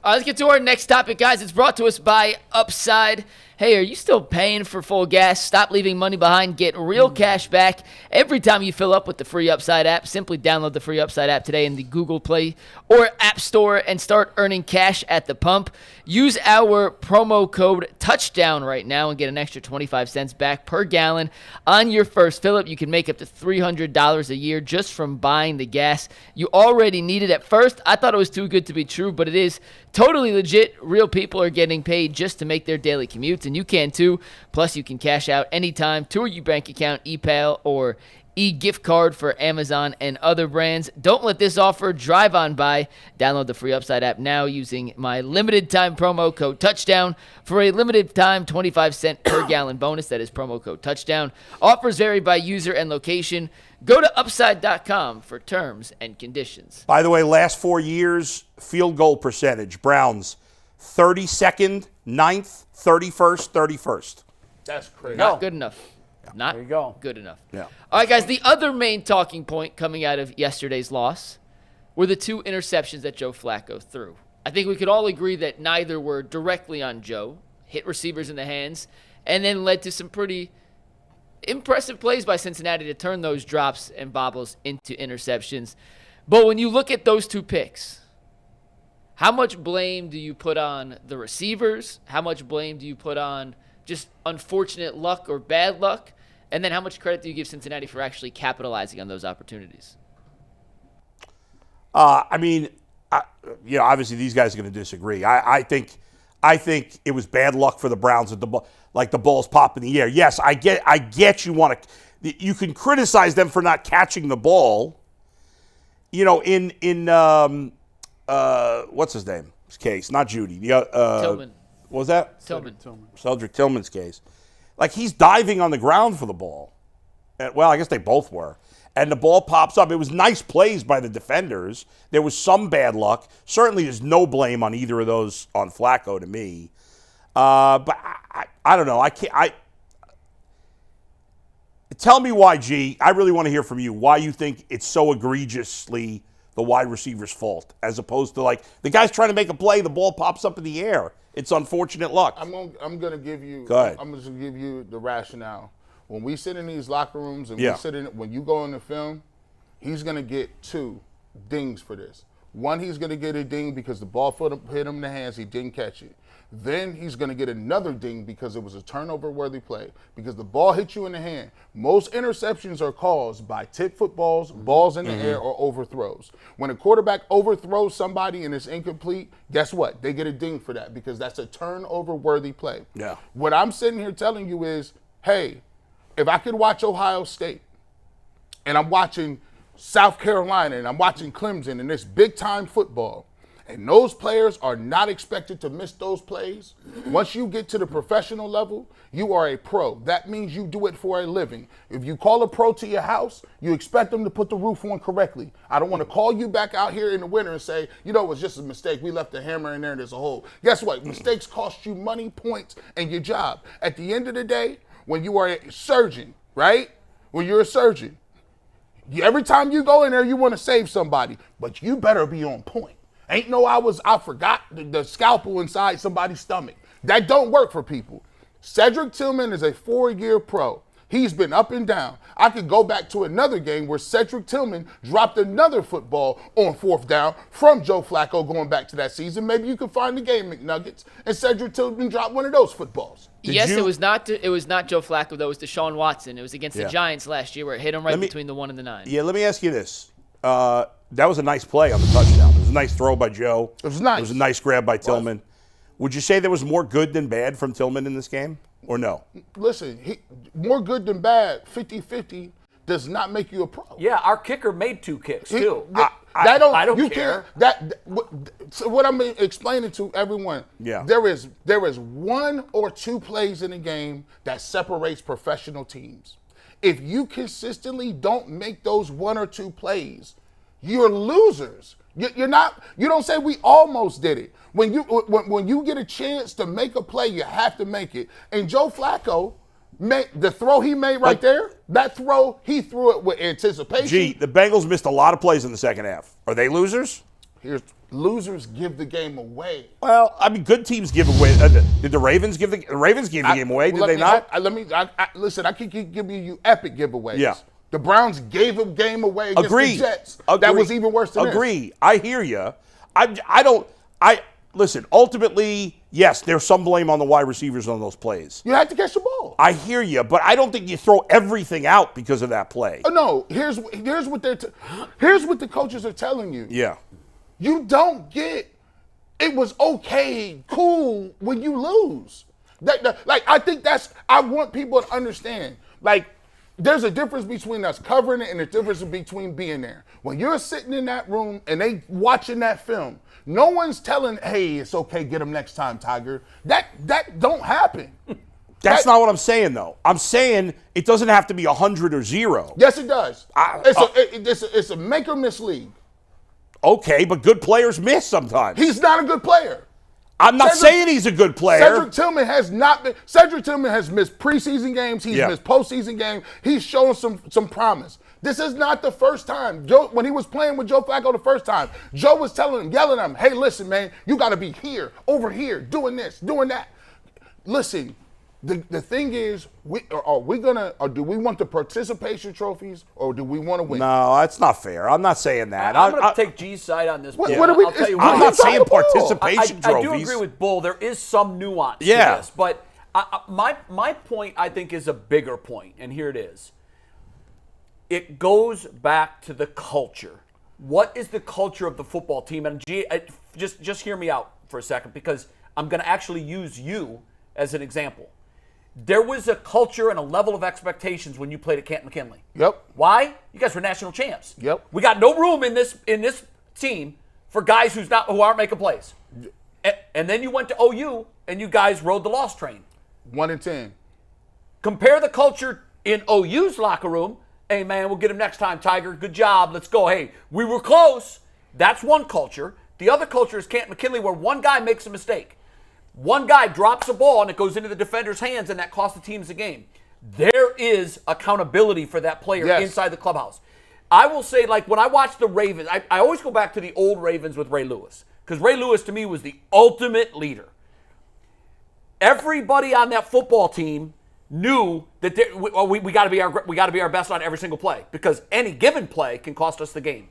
Let's get to our next topic, guys. It's brought to us by Upside. Hey, are you still paying for full gas? Stop leaving money behind. Get real cash back every time you fill up with the free Upside app. Simply download the free Upside app today in the Google Play or App Store and start earning cash at the pump. Use our promo code TOUCHDOWN right now and get an extra 25 cents back per gallon on your first fill-up. You can make up to $300 a year just from buying the gas you already needed. At first, I thought it was too good to be true, but it is totally legit. Real people are getting paid just to make their daily commutes, and you can too. Plus, you can cash out anytime to your bank account, ePay, or e-gift card for Amazon and other brands. Don't let this offer drive on by. Download the free Upside app now using my limited time promo code TOUCHDOWN for a limited time 25 cent per gallon bonus. That is promo code TOUCHDOWN. Offers vary by user and location. Go to upside.com for terms and conditions. By the way, last 4 years, field goal percentage, Browns 32nd, 9th, 31st, 31st. That's crazy. Not good enough. Not There you go. good enough. Yeah. All right, guys, the other main talking point coming out of yesterday's loss were the 2 interceptions that Joe Flacco threw. I think we could all agree that neither were directly on Joe, hit receivers in the hands, and then led to some pretty impressive plays by Cincinnati to turn those drops and bobbles into interceptions. But when you look at those 2 picks, how much blame do you put on the receivers? How much blame do you put on just unfortunate luck or bad luck? And then how much credit do you give Cincinnati for actually capitalizing on those opportunities? Obviously these guys are going to disagree. I think it was bad luck for the Browns with the ball, like the ball's pop in the air. Yes, I get you want to. You can criticize them for not catching the ball. You know, in what's his name? His case, not Jeudy. Tillman. What was that? Tillman. Cedric Tillman's case. Like, he's diving on the ground for the ball. Well, I guess they both were. And the ball pops up. It was nice plays by the defenders. There was some bad luck. Certainly there's no blame on either of those on Flacco to me. But I don't know. Tell me why, G. I really want to hear from you. Why you think it's so egregiously the wide receiver's fault, as opposed to, like, the guy's trying to make a play, the ball pops up in the air. It's unfortunate luck. I'm going to give you. Go ahead. I'm going to give you the rationale. When we sit in these locker rooms and when you go in the film, he's going to get 2 dings for this. One, he's going to get a ding because the ball hit him in the hands. He didn't catch it. Then he's going to get another ding because it was a turnover-worthy play, because the ball hit you in the hand. Most interceptions are caused by tip footballs, balls in the air, or overthrows. When a quarterback overthrows somebody and it's incomplete, guess what? They get a ding for that because that's a turnover-worthy play. Yeah. What I'm sitting here telling you is, hey, if I could watch Ohio State and I'm watching South Carolina and I'm watching Clemson and it's big-time football, and those players are not expected to miss those plays. Once you get to the professional level, you are a pro. That means you do it for a living. If you call a pro to your house, you expect them to put the roof on correctly. I don't want to call you back out here in the winter and say, it was just a mistake. We left the hammer in there and there's a hole. Guess what? Mistakes cost you money, points, and your job. At the end of the day, when you are a surgeon, right? When you're a surgeon, every time you go in there, you want to save somebody, but you better be on point. Ain't no I forgot the scalpel inside somebody's stomach. That don't work for people. Cedric Tillman is a 4-year pro. He's been up and down. I could go back to another game where Cedric Tillman dropped another football on 4th down from Joe Flacco going back to that season. Maybe you can find the game, McNuggets, and Cedric Tillman dropped one of those footballs. It was not Joe Flacco, though. It was Deshaun Watson. It was against the Giants last year where it hit him between the 1 and the 9. Yeah, let me ask you this. That was a nice play on the touchdown. It was a nice throw by Joe. It was nice. It was a nice grab by Tillman. Would you say there was more good than bad from Tillman in this game, or no? Listen, more good than bad, 50-50, does not make you a pro. Yeah, our kicker made 2 kicks, too. I don't care. So what I'm explaining to everyone, there is 1 or 2 plays in a game that separates professional teams. If you consistently don't make those 1 or 2 plays, you're losers. You're not. You don't say we almost did it. When you get a chance to make a play, you have to make it. And Joe Flacco, the throw he made right there, that throw, he threw it with anticipation. Gee, the Bengals missed a lot of plays in the second half. Are they losers? Losers give the game away. Well, I mean, good teams give away. Did the Ravens give the game away? Did they not? Listen, I can keep giving you epic giveaways. Yeah. The Browns gave a game away against the Jets. Agreed. That was even worse than this. Agree. I hear you. Listen, ultimately, yes, there's some blame on the wide receivers on those plays. You had to catch the ball. I hear you, but I don't think you throw everything out because of that play. Oh, no, here's what the coaches are telling you. Yeah. You don't get it was okay, cool when you lose. I think I want people to understand. Like, there's a difference between us covering it and a difference between being there. When you're sitting in that room and they watching that film, no one's telling, hey, it's okay, get them next time, Tiger. That don't happen. That's not what I'm saying, though. I'm saying it doesn't have to be 100 or 0. Yes, it does. It's a make or miss league. Okay, but good players miss sometimes. He's not a good player. I'm not saying he's a good player. Cedric Tillman has missed preseason games. He's missed postseason games. He's shown some promise. This is not the first time. When he was playing with Joe Flacco the first time, Joe was telling him, yelling at him, hey, listen, man, you got to be here, over here, doing this, doing that. Listen, the thing is, do we want the participation trophies or do we want to win? No, that's not fair. I'm not saying that. I'm going to take G's side on this. What are we? I'll tell you I'm what. not saying participation I trophies. do agree with Bull. There is some nuance to this, but my point, I think, is a bigger point, and here it is. It goes back to the culture. What is the culture of the football team? And G, just hear me out for a second, because I'm going to actually use you as an example. There was a culture and a level of expectations when you played at Canton McKinley. Yep. Why? You guys were national champs. Yep. We got no room in this team for guys who aren't making plays. And then you went to OU and you guys rode the loss train. 1-10. Compare the culture in OU's locker room. Hey man, we'll get him next time, Tiger. Good job. Let's go. Hey, we were close. That's one culture. The other culture is Canton McKinley, where one guy makes a mistake. One guy drops a ball and it goes into the defender's hands, and that costs the teams the game. There is accountability for that player inside the clubhouse. I will say, like, when I watch the Ravens, I always go back to the old Ravens with Ray Lewis, because Ray Lewis, to me, was the ultimate leader. Everybody on that football team knew that we got to be our best on every single play, because any given play can cost us the game.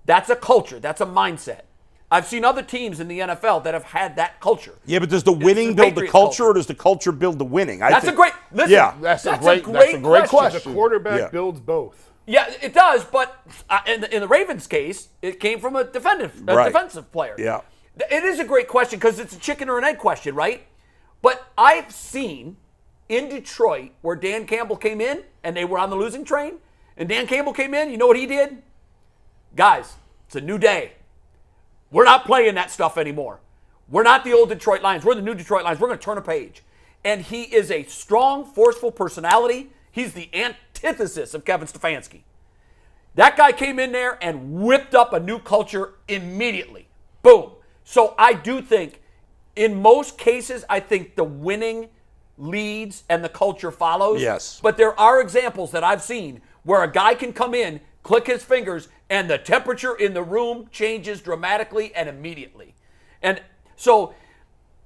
That's a culture. That's a mindset. I've seen other teams in the NFL that have had that culture. Yeah, but does the winning build the culture, or does the culture build the winning? That's a great question. The quarterback builds both. Yeah, it does, but in the Ravens' case, it came from a defensive player. Yeah. It is a great question, because it's a chicken or an egg question, right? But I've seen in Detroit where Dan Campbell came in and they were on the losing train, and Dan Campbell came in, you know what he did? Guys, it's a new day. We're not playing that stuff anymore. We're not the old Detroit Lions. We're the new Detroit Lions. We're going to turn a page. And he is a strong, forceful personality. He's the antithesis of Kevin Stefanski. That guy came in there and whipped up a new culture immediately. Boom. So I do think, in most cases, I think the winning leads and the culture follows. Yes. But there are examples that I've seen where a guy can come in, click his fingers, and the temperature in the room changes dramatically and immediately. And so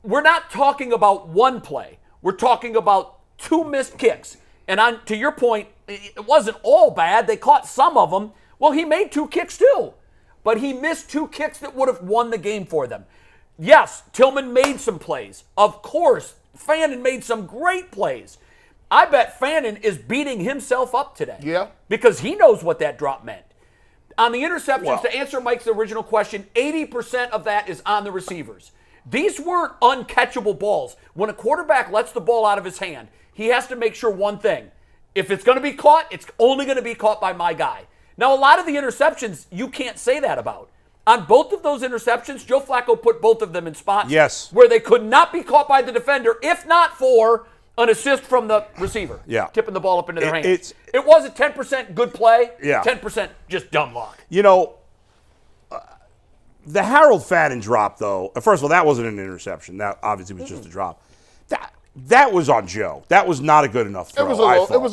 we're not talking about one play. We're talking about 2 missed kicks. And to your point, it wasn't all bad. They caught some of them. Well, he made 2 kicks too. But he missed 2 kicks that would have won the game for them. Yes, Tillman made some plays. Of course, Fannin made some great plays. I bet Fannin is beating himself up today. Yeah. Because he knows what that drop meant. On the interceptions, to answer Mike's original question, 80% of that is on the receivers. These weren't uncatchable balls. When a quarterback lets the ball out of his hand, he has to make sure one thing. If it's going to be caught, it's only going to be caught by my guy. Now, a lot of the interceptions, you can't say that about. On both of those interceptions, Joe Flacco put both of them in spots where they could not be caught by the defender, if not for an assist from the receiver, tipping the ball up into their hands. It was a 10% good play, 10% just dumb luck. You know, the Harold Fannin drop, though, first of all, that wasn't an interception. That obviously was just a drop. That was on Joe. That was not a good enough throw. It was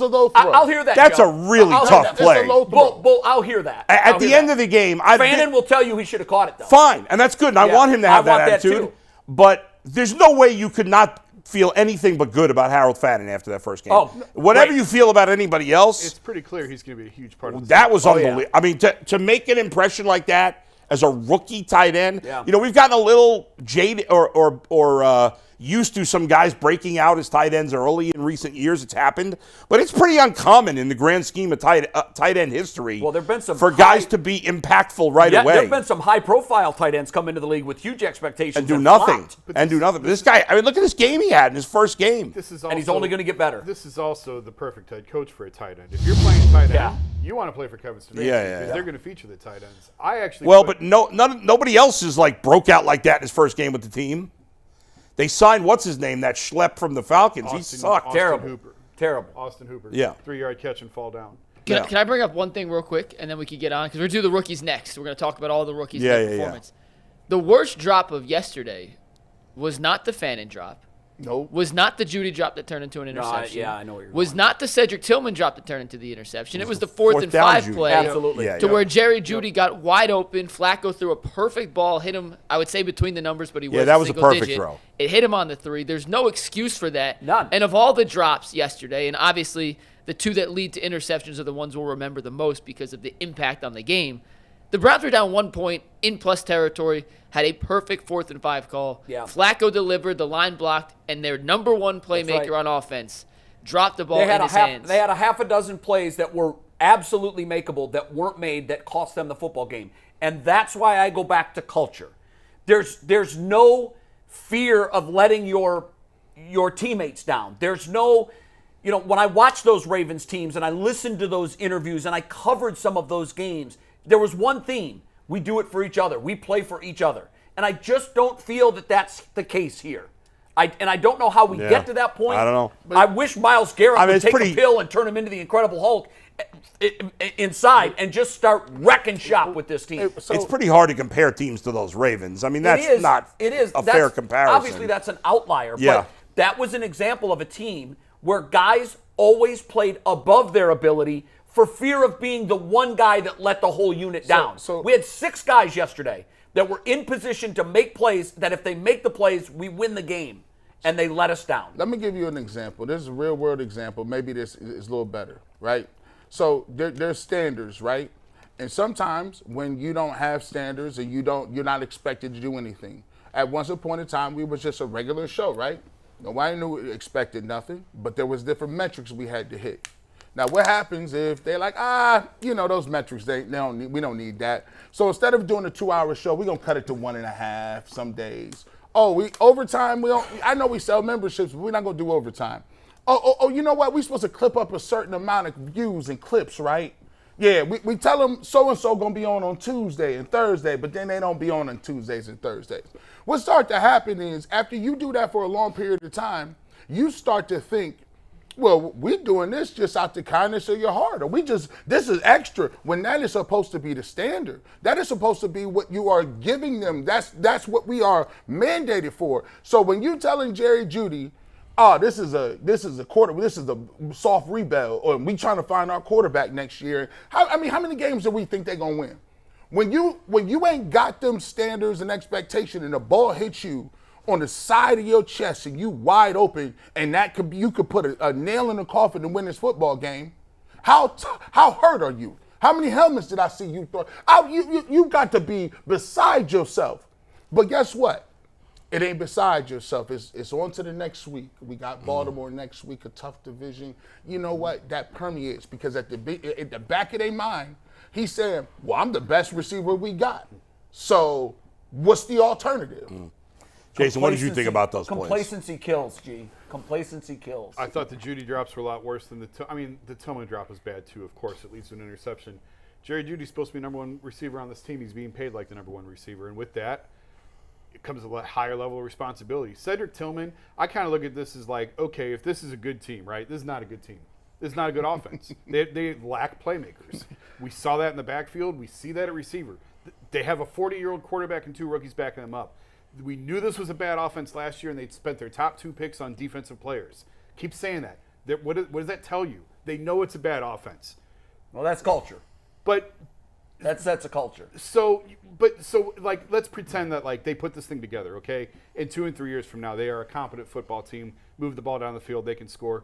a low throw. I'll hear that. That's Joe. a really I'll tough hear that. play. It's a low throw. Bull, I'll hear that. At the end of the game, Fannin will tell you he should have caught it though. Fine, and that's good. And I Yeah, want him to I have that want that attitude. too. But there's no way you could not feel anything but good about Harold Fannin after that first game. Oh, whatever great. you feel about anybody else, It's pretty clear he's going to be a huge part of this. that was yeah. unbelievable. I mean, to make an impression like that as a rookie tight end, Yeah. we've gotten a little jaded or used to some guys breaking out as tight ends early in recent years. It's happened, but it's pretty uncommon in the grand scheme of tight end history. Well, there've been some for guys to be impactful right away. There've been some high-profile tight ends come into the league with huge expectations and do nothing. flopped. And do nothing. But this guy, I mean, look at this game he had in his first game. This is And he's only going to get better. This is also the perfect head coach for a tight end. If you're playing tight end, Yeah. you want to play for Kevin Stefanski Yeah. because they're going to feature the tight ends. I actually Well, but nobody else is broke out like that in his first game with the team. They signed what's his name, that schlep from the Falcons. He sucked. Terrible. Terrible. Austin Hooper. Yeah. 3-yard catch and fall down. Can I bring up one thing real quick, and then we can get on? Because we're going to do the rookies next. We're going to talk about all the rookies' performance. The worst drop of yesterday was not the Fannin drop. Nope. Was not the Jeudy drop that turned into an interception. I know what you're Was going. not the Cedric Tillman drop that turned into the interception. It was the fourth and down 5 Jeudy. play. Absolutely. Yeah, To yeah. where Jerry Jeudy got wide open. Flacco threw a perfect ball, hit him, I would say between the numbers, but he was that was a single perfect digit. throw. It hit him on the 3. There's no excuse for that. None. And of all the drops yesterday, and obviously the 2 that lead to interceptions are the ones we'll remember the most because of the impact on the game. The Browns were down 1 point in plus territory, had a perfect 4th and 5 call. Yeah. Flacco delivered, the line blocked, and their number one playmaker right. on offense dropped the ball They had in his hands. They had a half a dozen plays that were absolutely makeable that weren't made that cost them the football game. And that's why I go back to culture. There's no fear of letting your teammates down. There's no, when I watch those Ravens teams and I listened to those interviews and I covered some of those games, there was one theme. We do it for each other. We play for each other. And I just don't feel that that's the case here. I don't know how we get to that point. I don't know. I wish Myles Garrett would it's take pretty- a pill and turn him into the Incredible Hulk inside and just start wrecking shop with this team. It's pretty hard to compare teams to those Ravens. I mean, that's not a fair That's- comparison. Obviously, that's an outlier. Yeah. But that was an example of a team where guys always played above their ability for fear of being the one guy that let the whole unit down. so- We had 6 guys yesterday that were in position to make plays that if they make the plays, we win the game. And they let us down. Let me give you an example. This is a real world example. Maybe this is a little better, right? So there's standards, right? And sometimes when you don't have standards and you're not expected to do anything. At once upon a time, we was just a regular show, right? Nobody expected nothing, but there was different metrics we had to hit. Now, what happens if they're like, those metrics, we don't need that. So instead of doing a 2-hour show, we're gonna cut it to 1.5 some days. Overtime, I know we sell memberships, but we're not gonna do overtime. You know what? We're supposed to clip up a certain amount of views and clips, right? Yeah, we tell them so-and-so gonna be on Tuesday and Thursday, but then they don't be on Tuesdays and Thursdays. What starts to happen is after you do that for a long period of time, you start to think, well, we're doing this just out the kindness of your heart. Or this is extra, when that is supposed to be the standard. That is supposed to be what you are giving them. That's what we are mandated for. So when you're telling Jerry Jeudy, this is a soft rebel, or we trying to find our quarterback next year. How many games do we think they're gonna win? When you ain't got them standards and expectation, and the ball hits you on the side of your chest and you wide open, and you could put a nail in the coffin to win this football game, how hurt are you? How many helmets did I see you throw? You got to be beside yourself. But guess what? It ain't beside yourself. It's on to the next week. We got Baltimore next week, a tough division. You know what? That permeates, because at the back of their mind, he's saying, well, I'm the best receiver we got. So what's the alternative? Jason, what did you think about those plays? Complacency kills, G. Complacency kills. I thought the Jeudy drops were a lot worse than the Tillman drop was bad too, of course. It leads to an interception. Jerry Jeudy's supposed to be number one receiver on this team. He's being paid like the number one receiver. And with that, it comes a higher level of responsibility. Cedric Tillman, I kind of look at this as like, okay, if this is a good team, right? This is not a good team. This is not a good offense. They lack playmakers. We saw that in the backfield. We see that at receiver. They have a 40-year-old quarterback and 2 rookies backing them up. We knew this was a bad offense last year, and they spent their top 2 picks on defensive players. Keep saying that. What does that tell you? They know it's a bad offense. Well, that's culture. But That's a culture. so like let's pretend that like they put this thing together, okay? In 2 and 3 years from now, they are a competent football team. Move the ball down the field, they can score.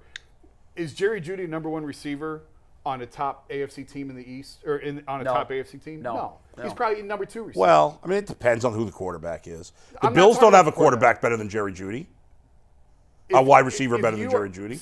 Is Jerry Jeudy number 1 receiver on a top AFC team in the East or on a No. top AFC team? No. He's probably number 2 receiver. Well, I mean, it depends on who the quarterback is. The I'm not Bills talking don't have a about quarterback. quarterback better than Jerry Jeudy. A wide receiver better than Jerry Jeudy.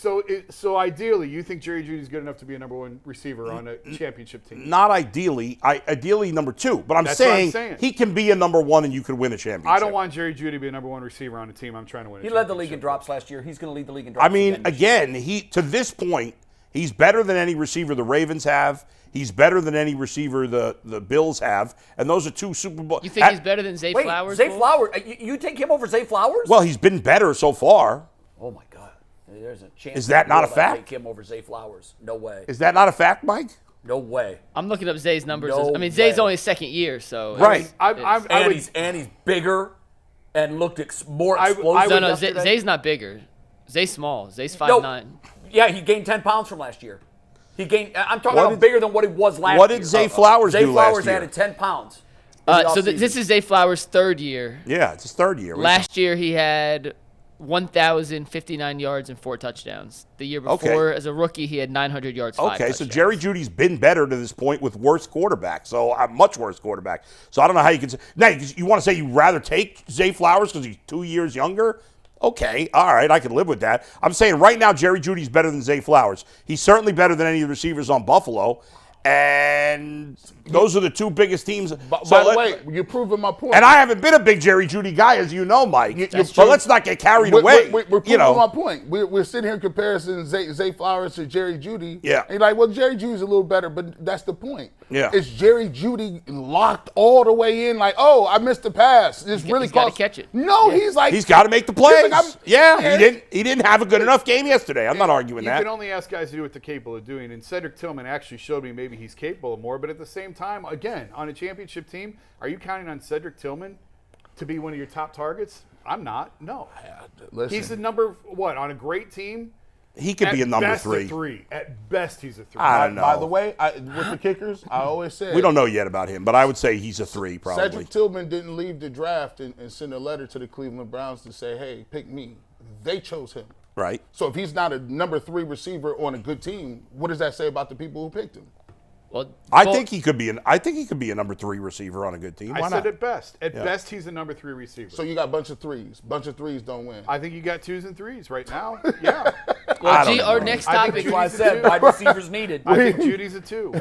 So ideally, you think Jerry Jeudy's good enough to be a number 1 receiver on a championship team? Not ideally. Ideally number 2. But That's what I'm saying saying. he can be a number 1 and you could win a championship. I don't want Jerry Jeudy to be a number 1 receiver on a team I'm trying to win. He led the league in drops last year. He's going to lead the league in drops. I mean, again. again, to this point, he's better than any receiver the Ravens have. He's better than any receiver the Bills have. And those are 2 Super Bowl. You think he's better than Zay Wait, Flowers? Zay Bull? Flowers. You take him over Zay Flowers? Well, he's been better so far. Oh my God. There's a chance. Is that not a I'd fact? Take him over Zay Flowers. No way. Is that not a fact, Mike? No way. I'm looking up Zay's numbers. No I mean, Zay's way. only his 2nd year, so Right. And he's bigger and looked more explosive. No, yesterday. Zay's not bigger. Zay's small. Zay's 5'9". Yeah, he gained 10 pounds from last year. I'm talking What about did- bigger than what he was last year. What did Zay Flowers do last Zay Flowers year? added 10 pounds. So this is Zay Flowers' 3rd year. Yeah, it's his 3rd year. Last year he had 1,059 yards and 4 touchdowns. The year before, as a rookie, he had 900 yards, 5 Okay, so touchdowns. Jerry Judy's been better to this point with worse quarterback, so a much worse quarterback. So I don't know how you can say. Now, you want to say you'd rather take Zay Flowers because he's 2 years younger? Okay, all right, I can live with that. I'm saying right now Jerry Judy's better than Zay Flowers. He's certainly better than any of the receivers on Buffalo. And those are the 2 biggest teams. By the way, you're proving my point. And I haven't been a big Jerry Jeudy guy, as you know, Mike. So let's not get carried away. We're proving my point. We're sitting here comparing Zay Flowers to Jerry Jeudy. Yeah. And you're like, well, Jerry Jeudy's a little better, but that's the point. Yeah. Is Jerry Jeudy locked all the way in? Like, oh, I missed the pass. It's really he's gotta cost. catch it. No, he's like, He's got to make the plays. Like, He didn't have a good enough game yesterday. I'm not arguing You that. can only ask guys to do what they're capable of doing, and Cedric Tillman actually showed me maybe he's capable of more. But at the same time, again, on a championship team, are you counting on Cedric Tillman to be one of your top targets? I'm not. No. Listen. He's the number on a great team. He could be a number best 3. A 3. At best, he's a 3. I don't know. By the way, with the kickers, I always say We don't know yet about him, but I would say he's a 3 probably. Cedric Tillman didn't leave the draft and send a letter to the Cleveland Browns to say, hey, pick me. They chose him. Right. So if he's not a number 3 receiver on a good team, what does that say about the people who picked him? Well, I think he could be a number 3 receiver on a good team. Why I said not? at best. At best, he's a number 3 receiver. So you got a bunch of threes. Bunch of threes don't win. I think you got 2s and 3s right now. Yeah. well, don't our know. next I think topic. That's why I said wide receivers needed. I think Judy's a 2.